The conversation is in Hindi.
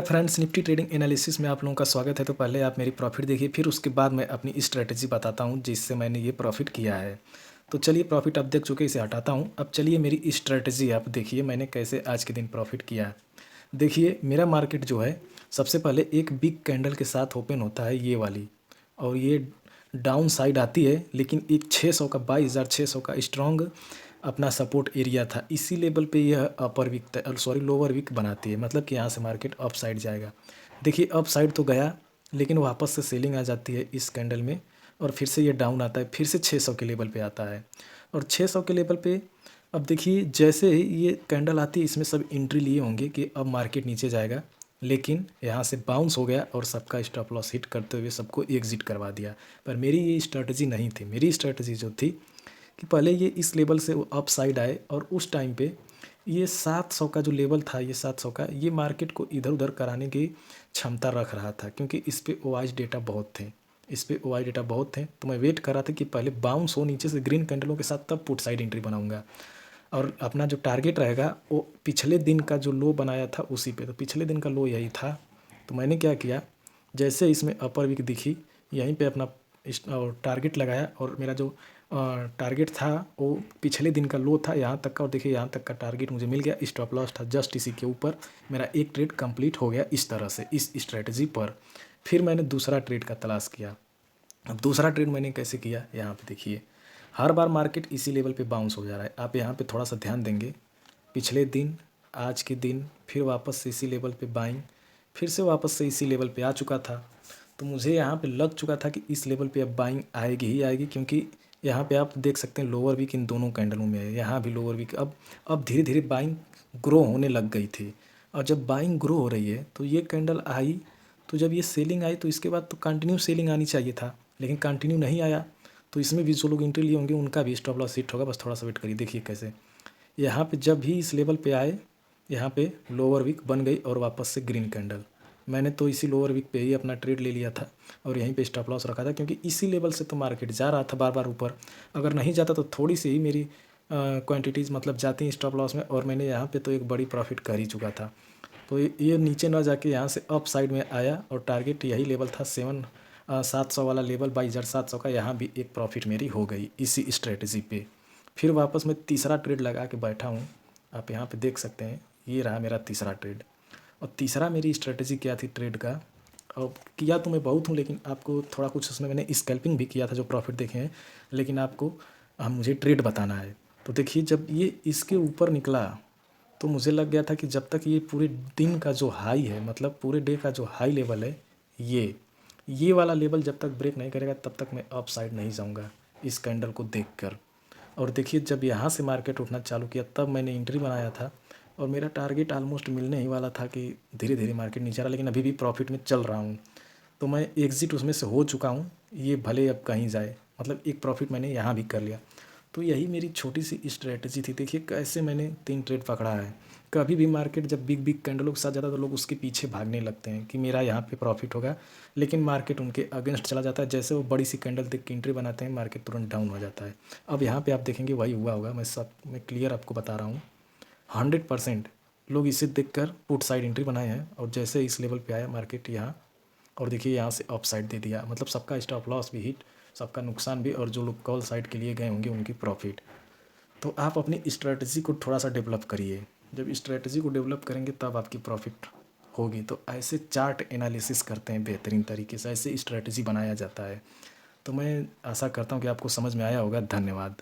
Hi friends, Nifty trading analysis में आप लोगों का स्वागत है। तो पहले आप मेरी प्रॉफिट देखिए, फिर उसके बाद मैं अपनी स्ट्रेटजी बताता हूँ जिससे मैंने ये प्रॉफिट किया है। तो चलिए, प्रॉफिट आप देख चुके, इसे हटाता हूँ। अब चलिए मेरी स्ट्रेटजी आप देखिए मैंने कैसे आज के दिन प्रॉफिट किया है। देखिए मेरा मार्केट जो है, सबसे पहले एक बिग कैंडल के साथ ओपन होता है ये वाली, और ये डाउन साइड आती है, लेकिन एक 600 का 22,600 का स्ट्रॉन्ग अपना सपोर्ट एरिया था। इसी लेवल पे यह अपर वीक लोअर वीक बनाती है, मतलब कि यहाँ से मार्केट अप साइड जाएगा। देखिए अप साइड तो गया, लेकिन वापस से सेलिंग आ जाती है इस कैंडल में, और फिर से ये डाउन आता है, फिर से 600 के लेवल पे आता है। और 600 के लेवल पे अब देखिए जैसे ही ये कैंडल आती है, इसमें सब एंट्री लिए होंगे कि अब मार्केट नीचे जाएगा, लेकिन यहाँ से बाउंस हो गया और सबका स्टॉप लॉस हिट करते हुए सबको एग्जिट करवा दिया। पर मेरी ये स्ट्रेटजी नहीं थी। मेरी स्ट्रेटजी जो थी कि पहले ये इस लेवल से अप साइड आए, और उस टाइम पे ये 700 का जो लेवल था, ये 700 का, ये मार्केट को इधर उधर कराने की क्षमता रख रहा था, क्योंकि इस पे ओआईज डेटा बहुत थे। तो मैं वेट कर रहा था कि पहले बाउंस हो नीचे से ग्रीन कैंडलों के साथ, तब पुट साइड एंट्री बनाऊंगा। और अपना जो टारगेट रहेगा वो पिछले दिन का जो लो बनाया था उसी पे, तो पिछले दिन का लो यही था। तो मैंने क्या किया, जैसे इसमें अपर वीक दिखी, यहीं पे अपना टारगेट लगाया, और मेरा जो टारगेट था वो पिछले दिन का लो था यहाँ तक का, और देखिए यहाँ तक का टारगेट मुझे मिल गया। स्टॉप लॉस था जस्ट इसी के ऊपर। मेरा एक ट्रेड कंप्लीट हो गया इस तरह से, इस स्ट्रेटजी पर। फिर मैंने दूसरा ट्रेड का तलाश किया। अब दूसरा ट्रेड मैंने कैसे किया, यहाँ पे देखिए, हर बार मार्केट इसी लेवल पे बाउंस हो जा रहा है। आप यहाँ पे थोड़ा सा ध्यान देंगे, पिछले दिन, आज के दिन, फिर वापस से इसी लेवल पे बाइंग, फिर से वापस से इसी लेवल पे आ चुका था। तो मुझे यहाँ पे लग चुका था कि इस लेवल पे अब बाइंग आएगी ही आएगी, क्योंकि यहाँ पे आप देख सकते हैं लोअर वीक इन दोनों कैंडलों में है, यहाँ भी लोअर वीक। अब धीरे धीरे बाइंग ग्रो होने लग गई थी, और जब बाइंग ग्रो हो रही है तो ये कैंडल आई, तो जब ये सेलिंग आई तो इसके बाद तो कंटिन्यू सेलिंग आनी चाहिए था, लेकिन कंटिन्यू नहीं आया। तो इसमें भी जो लोग एंट्री लिए होंगे उनका भी स्टॉप लॉस हिट होगा। बस थोड़ा सा वेट करिए, देखिए कैसे यहाँ पे जब भी इस लेवल पे आए, यहाँ पे लोअर वीक बन गई और वापस से ग्रीन कैंडल। मैंने तो इसी लोअर वीक पे ही अपना ट्रेड ले लिया था, और यहीं पे स्टॉप लॉस रखा था, क्योंकि इसी लेवल से तो मार्केट जा रहा था बार बार ऊपर। अगर नहीं जाता तो थोड़ी सी ही मेरी क्वांटिटीज़ मतलब जाती स्टॉप लॉस में, और मैंने यहाँ पे तो एक बड़ी प्रॉफिट कर ही चुका था। तो ये नीचे ना जाके यहाँ से अप साइड में आया, और टारगेट यही लेवल था 700 वाला लेवल, 22,700 का। यहाँ भी एक प्रॉफिट मेरी हो गई इसी स्ट्रेटजी पे। फिर वापस मैं तीसरा ट्रेड लगा के बैठा हूँ, आप यहाँ पे देख सकते हैं, ये रहा मेरा तीसरा ट्रेड। और तीसरा मेरी स्ट्रेटजी क्या थी ट्रेड का, और किया तो मैं बहुत हूँ, लेकिन आपको थोड़ा कुछ उसमें मैंने स्कैल्पिंग भी किया था जो प्रॉफिट देखे हैं, लेकिन आपको मुझे ट्रेड बताना है। तो देखिए जब ये इसके ऊपर निकला, तो मुझे लग गया था कि जब तक ये पूरे दिन का जो हाई है, मतलब पूरे डे का जो हाई लेवल है, ये वाला लेवल जब तक ब्रेक नहीं करेगा, तब तक मैं अप साइड नहीं जाऊँगा इस कैंडल को देखकर। और देखिए जब यहाँ से मार्केट उठना चालू किया, तब मैंने एंट्री बनाया था, और मेरा टारगेट ऑलमोस्ट मिलने ही वाला था कि धीरे धीरे मार्केट नीचे आ रहा, लेकिन अभी भी प्रॉफिट में चल रहा हूँ। तो मैं एग्ज़िट उसमें से हो चुका हूँ, ये भले अब कहीं जाए, मतलब एक प्रॉफिट मैंने यहाँ भी कर लिया। तो यही मेरी छोटी सी स्ट्रेटजी थी। देखिए कैसे मैंने 3 ट्रेड पकड़ा है। कभी भी मार्केट जब बिग बिग कैंडलों के साथ जाता है, तो लोग उसके पीछे भागने लगते हैं कि मेरा यहाँ पे प्रॉफिट होगा, लेकिन मार्केट उनके अगेंस्ट चला जाता है। जैसे वो बड़ी सी कैंडल देख के एंट्री बनाते हैं, मार्केट तुरंत डाउन हो जाता है। अब यहाँ पे आप देखेंगे वही हुआ होगा। मैं क्लियर आपको बता रहा हूँ, 100% लोग इसे देखकर पुट साइड एंट्री बनाए हैं, और जैसे इस लेवल पे आया मार्केट यहाँ, और देखिए यहाँ से अप साइड दे दिया, मतलब सबका स्टॉप लॉस भी हिट, सबका नुकसान भी, और जो लोग कॉल साइड के लिए गए होंगे उनकी प्रॉफिट। तो आप अपनी स्ट्रेटजी को थोड़ा सा डेवलप करिए। जब स्ट्रेटजी को डेवलप करेंगे तब आपकी प्रॉफिट होगी। तो ऐसे चार्ट एनालिसिस करते हैं बेहतरीन तरीके से, ऐसे स्ट्रेटजी बनाया जाता है। तो मैं आशा करता हूँ कि आपको समझ में आया होगा। धन्यवाद।